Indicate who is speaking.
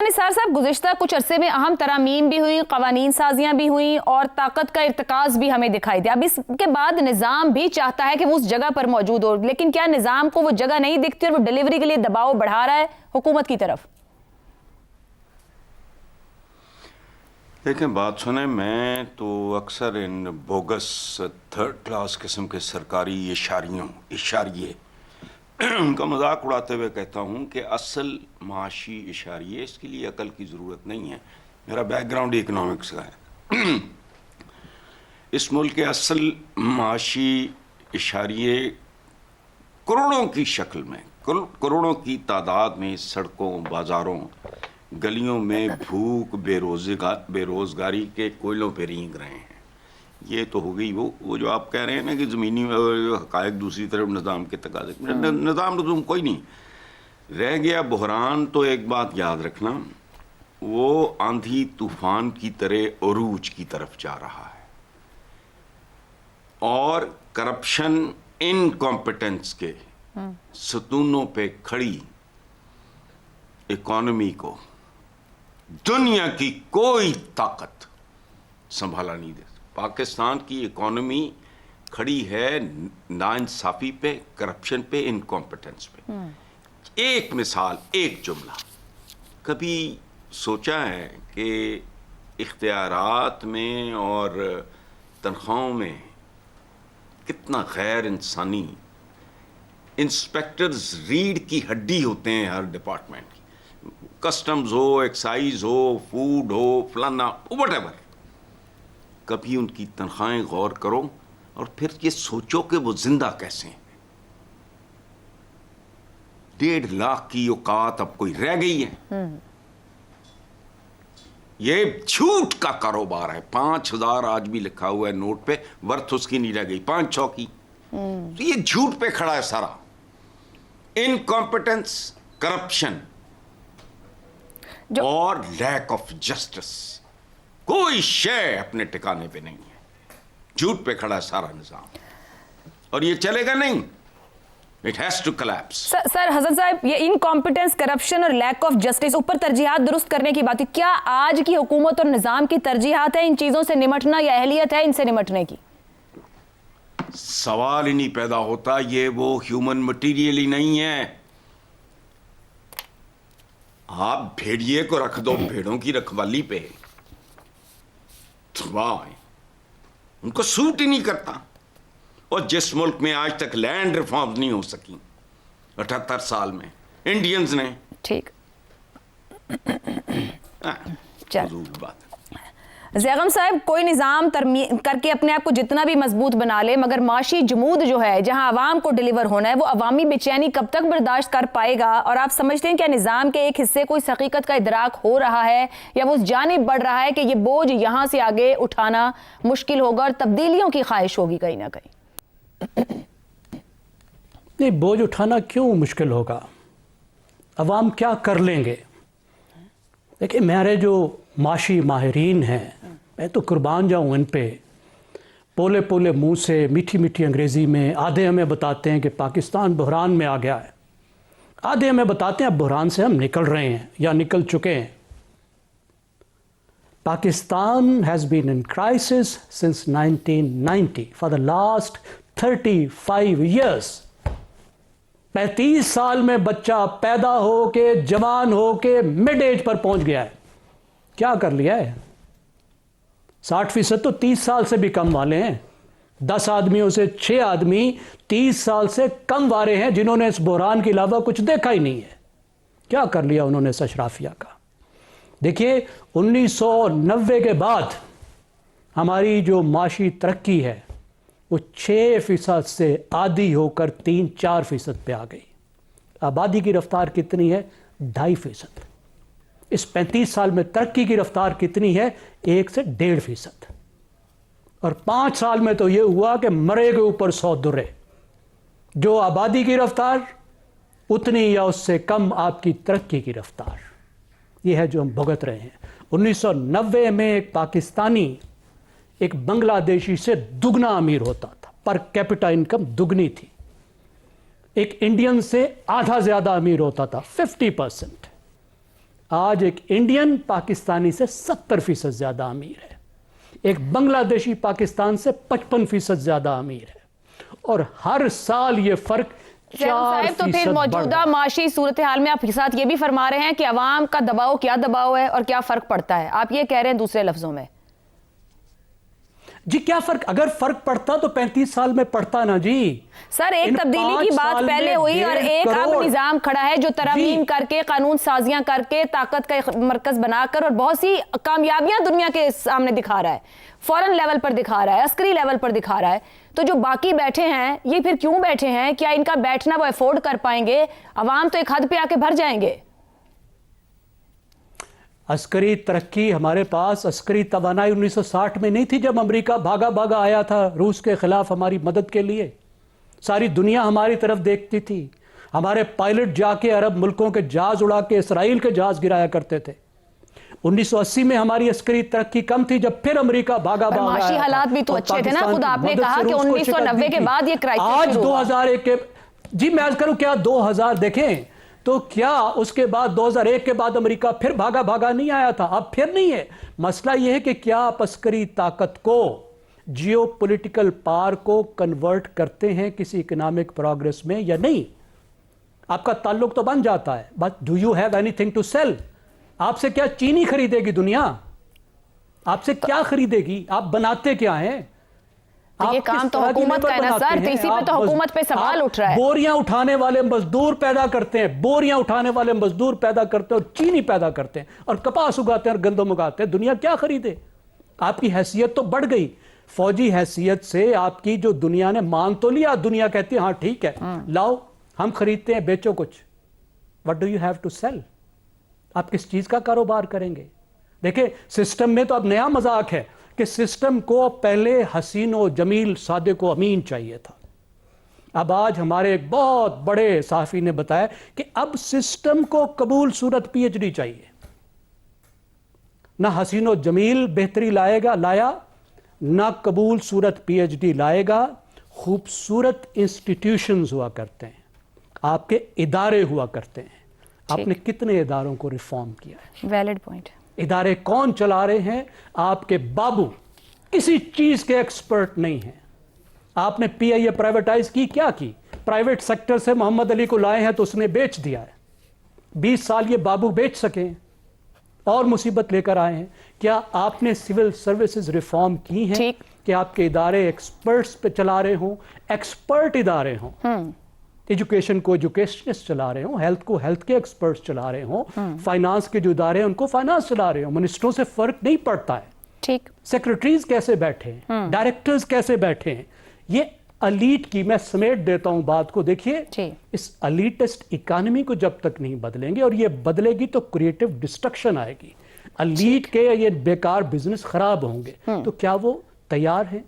Speaker 1: نثار صاحب، گزشتہ کچھ عرصے میں اہم ترامیم بھی ہوئی، قوانین سازیاں بھی ہوئیں اور طاقت کا ارتکاز بھی ہمیں دکھائی دیا. اب اس کے بعد نظام بھی چاہتا ہے کہ وہ اس جگہ پر موجود ہو، لیکن کیا نظام کو وہ جگہ نہیں دکھتی اور وہ ڈیلیوری کے لیے دباؤ بڑھا رہا ہے حکومت کی طرف؟
Speaker 2: دیکھیں بات سنیں، میں تو اکثر ان بوگس تھرڈ کلاس قسم کے سرکاری اشاریے ان کا مذاق اڑاتے ہوئے کہتا ہوں کہ اصل معاشی اشاریے اس کے لیے عقل کی ضرورت نہیں ہے. میرا بیک گراؤنڈ اکنامکس کا ہے. اس ملک کے اصل معاشی اشاریے کروڑوں کی شکل میں، کروڑوں کی تعداد میں سڑکوں، بازاروں، گلیوں میں بھوک، بے روزگاری کے کوئلوں پہ رینگ رہے ہیں. یہ تو ہو گئی وہ جو آپ کہہ رہے ہیں نا کہ زمینی حقائق، دوسری طرف نظام کے تقاضے. نظام کوئی نہیں رہ گیا. بحران تو ایک بات یاد رکھنا، وہ آندھی طوفان کی طرح عروج کی طرف جا رہا ہے، اور کرپشن، انکمپیٹنس کے ستونوں پہ کھڑی اکانومی کو دنیا کی کوئی طاقت سنبھالا نہیں دے. پاکستان کی اکانومی کھڑی ہے ناانصافی پہ، کرپشن پہ، انکمپیٹنس پہ. ایک مثال، ایک جملہ، کبھی سوچا ہے کہ اختیارات میں اور تنخواہوں میں کتنا غیر انسانی انسپیکٹرز ریڑھ کی ہڈی ہوتے ہیں ہر ڈپارٹمنٹ کی، کسٹمز ہو، ایکسائز ہو، فوڈ ہو، فلانا وٹ ایور. کبھی ان کی تنخواہیں غور کرو اور پھر یہ سوچو کہ وہ زندہ کیسے ہیں. 1.5 لاکھ کی اوقات اب کوئی رہ گئی ہے؟ یہ جھوٹ کا کاروبار ہے. 5,000 آج بھی لکھا ہوا ہے نوٹ پہ، ورتھ اس کی نہیں رہ گئی 500 کی. یہ جھوٹ پہ کھڑا ہے سارا. انکمپیٹنس، کرپشن اور لیک آف جسٹس، کوئی شے اپنے ٹھکانے پہ نہیں ہے. جھوٹ پہ کھڑا ہے سارا نظام، اور یہ چلے گا نہیں. It has to collapse.
Speaker 1: سر حسن صاحب، یہ انکمپیٹنس، کرپشن اور لیک آف جسٹس، اوپر ترجیحات درست کرنے کی بات ہے. کیا آج کی حکومت اور نظام کی ترجیحات ہیں ان چیزوں سے نمٹنا، یا اہلیت ہے ان سے نمٹنے کی؟
Speaker 2: سوال ہی نہیں پیدا ہوتا. یہ وہ ہیومن مٹیریل ہی نہیں ہے. آپ بھیڑیے کو رکھ دو بھیڑوں کی رکھوالی پہ، ان کو سوٹ ہی نہیں کرتا. اور جس ملک میں آج تک لینڈ ریفارم نہیں ہو سکی 78 سال میں انڈینز نے،
Speaker 1: ٹھیک
Speaker 2: فضول بات.
Speaker 1: زیغم صاحب، کوئی نظام ترمیم کر کے اپنے آپ کو جتنا بھی مضبوط بنا لے، مگر معاشی جمود جو ہے جہاں عوام کو ڈیلیور ہونا ہے، وہ عوامی بے چینی کب تک برداشت کر پائے گا؟ اور آپ سمجھتے ہیں کیا نظام کے ایک حصے کو اس حقیقت کا ادراک ہو رہا ہے، یا وہ اس جانب بڑھ رہا ہے کہ یہ بوجھ یہاں سے آگے اٹھانا مشکل ہوگا اور تبدیلیوں کی خواہش ہوگی کہیں نہ کہیں؟
Speaker 3: نہیں، بوجھ اٹھانا کیوں مشکل ہوگا؟ عوام کیا کر لیں گے؟ دیکھیں، میرے جو معاشی ماہرین ہیں، میں تو قربان جاؤں ان پہ. پولے پولے منہ سے میٹھی میٹھی انگریزی میں آدھے ہمیں بتاتے ہیں کہ پاکستان بحران میں آ گیا ہے، آدھے ہمیں بتاتے ہیں اب بحران سے ہم نکل رہے ہیں یا نکل چکے ہیں. Pakistan has been in crisis since 1990 for the last 35 years. 35 سال میں بچہ پیدا ہو کے، جوان ہو کے، مڈ ایج پر پہنچ گیا ہے. کیا کر لیا ہے؟ 60% تو 30 سال سے بھی کم والے ہیں. 10 آدمیوں سے 6 آدمی 30 سال سے کم والے ہیں جنہوں نے اس بحران کے علاوہ کچھ دیکھا ہی نہیں ہے. کیا کر لیا انہوں نے اس اشرافیہ کا؟ دیکھیے، 1990 کے بعد ہماری جو معاشی ترقی ہے وہ 6% سے آدھی ہو کر 3-4% پہ آ گئی. آبادی کی رفتار کتنی ہے؟ 2.5%. اس 35 سال میں ترقی کی رفتار کتنی ہے؟ 1 سے 1.5%. اور 5 سال میں تو یہ ہوا کہ مرے کے اوپر 100 درے. جو آبادی کی رفتار اتنی یا اس سے کم آپ کی ترقی کی رفتار. یہ ہے جو ہم بھگت رہے ہیں. 1990 میں ایک پاکستانی ایک بنگلہ دیشی سے دگنا امیر ہوتا تھا، پر کیپٹا انکم دگنی تھی. ایک انڈین سے آدھا زیادہ امیر ہوتا تھا، 50%. آج ایک انڈین پاکستانی سے 70% زیادہ امیر ہے, ایک بنگلہ دیشی پاکستان سے 55% زیادہ امیر ہے, اور ہر سال یہ فرق 4%
Speaker 1: تو پھر موجودہ معاشی صورتحال میں آپ کے ساتھ یہ بھی فرما رہے ہیں کہ عوام کا دباؤ کیا دباؤ ہے اور کیا فرق پڑتا ہے, آپ یہ کہہ رہے ہیں دوسرے لفظوں میں؟
Speaker 3: جی کیا فرق, اگر فرق پڑتا تو 35 سال میں پڑتا نا جی.
Speaker 1: سر ایک تبدیلی کی بات پہلے ہوئی اور ایک اب نظام کھڑا ہے جو ترامیم کر کے قانون سازیاں کر کے طاقت کا ایک مرکز بنا کر اور بہت سی کامیابیاں دنیا کے سامنے دکھا رہا ہے, فورن لیول پر دکھا رہا ہے, عسکری لیول پر دکھا رہا ہے. تو جو باقی بیٹھے ہیں یہ پھر کیوں بیٹھے ہیں؟ کیا ان کا بیٹھنا وہ افورڈ کر پائیں گے؟ عوام تو ایک حد پہ آ کے بھر جائیں گے.
Speaker 3: عسکری ترقی ہمارے پاس عسکری توانائی 1960 میں نہیں تھی جب امریکہ بھاگا بھاگا آیا تھا روس کے خلاف ہماری مدد کے لیے. ساری دنیا ہماری طرف دیکھتی تھی, ہمارے پائلٹ جا کے عرب ملکوں کے جہاز اڑا کے اسرائیل کے جہاز گرایا کرتے تھے. 1980 میں ہماری عسکری ترقی کم تھی جب پھر امریکہ بھاگا بھاگا آیا.
Speaker 1: معاشی حالات بھی تو اچھے تھے نا, خود آپ نے کہا کہ 1990 کے بعد یہ کرائسس شروع ہوا.
Speaker 3: آج 2001 کے جی میں عرض کروں کیا 2000 دیکھیں تو کیا اس کے بعد 2001 کے بعد امریکہ پھر بھاگا بھاگا نہیں آیا تھا؟ اب پھر نہیں ہے. مسئلہ یہ ہے کہ کیا آپ عسکری طاقت کو جیو پولیٹیکل پاور کو کنورٹ کرتے ہیں کسی اکنامک پروگرس میں یا نہیں. آپ کا تعلق تو بن جاتا ہے, but do you have anything to sell? آپ سے کیا چینی خریدے گی دنیا؟ آپ سے کیا خریدے گی؟ آپ بناتے کیا ہیں؟
Speaker 1: یہ کام تو حکومت کا ہے نا سر, تو اسی پہ تو حکومت پہ سوال اٹھ رہا ہے.
Speaker 3: بوریاں اٹھانے والے مزدور پیدا کرتے ہیں, بوریاں اٹھانے والے مزدور پیدا کرتے ہیں اور چینی پیدا کرتے ہیں اور کپاس اگاتے ہیں اور گندم اگاتے ہیں. دنیا کیا خریدے؟ آپ کی حیثیت تو بڑھ گئی. فوجی حیثیت سے آپ کی جو دنیا نے مان تو لیا, دنیا کہتی ہے ہاں ٹھیک ہے لاؤ ہم خریدتے ہیں, بیچو کچھ. What do you have to sell? آپ کس چیز کا کاروبار کریں گے؟ دیکھیں سسٹم میں تو اب نیا مذاق ہے کہ سسٹم کو پہلے حسین و جمیل صادق و امین چاہیے تھا. اب آج ہمارے ایک بہت بڑے صحافی نے بتایا کہ اب سسٹم کو قبول صورت پی ایچ ڈی چاہیے. نہ حسین و جمیل بہتری لایا, نہ قبول صورت پی ایچ ڈی لائے گا. خوبصورت انسٹیٹیوشنز ہوا کرتے ہیں, آپ کے ادارے ہوا کرتے ہیں. آپ نے کتنے اداروں کو ریفارم کیا ہے؟
Speaker 1: Valid point.
Speaker 3: ادارے کون چلا رہے ہیں؟ آپ کے بابو کسی چیز کے ایکسپرٹ نہیں ہیں. آپ نے پی آئی اے پرائیویٹائز کی, کیا کی؟ پرائیویٹ سیکٹر سے محمد علی کو لائے ہیں تو اس نے بیچ دیا ہے. 20 سال یہ بابو بیچ سکیں اور مصیبت لے کر آئے ہیں. کیا آپ نے سول سروسز ریفارم کی ہیں کہ آپ کے ادارے ایکسپرٹس پہ چلا رہے ہوں, ایکسپرٹ ادارے ہوں؟ ایجوکیشن کو ایجوکیشنسٹ چلا رہے ہوں, ہیلتھ کو ہیلتھ کے ایکسپرٹس چلا رہے ہوں, فائنانس کے جو ادارے ہیں ان کو فائنانس چلا رہے ہوں. منسٹروں سے فرق نہیں پڑتا ہے.
Speaker 1: ٹھیک.
Speaker 3: سیکرٹریز کیسے بیٹھے ہیں, ڈائریکٹرز کیسے بیٹھے ہیں. یہ الیٹ کی میں سمیٹ دیتا ہوں بات کو. دیکھیے اس الیٹسٹ اکانومی کو جب تک نہیں بدلیں گے, اور یہ بدلے گی تو کریٹو ڈسٹرکشن آئے گی. الیٹ کے یہ بیکار بزنس خراب ہوں گے. تو کیا وہ تیار ہیں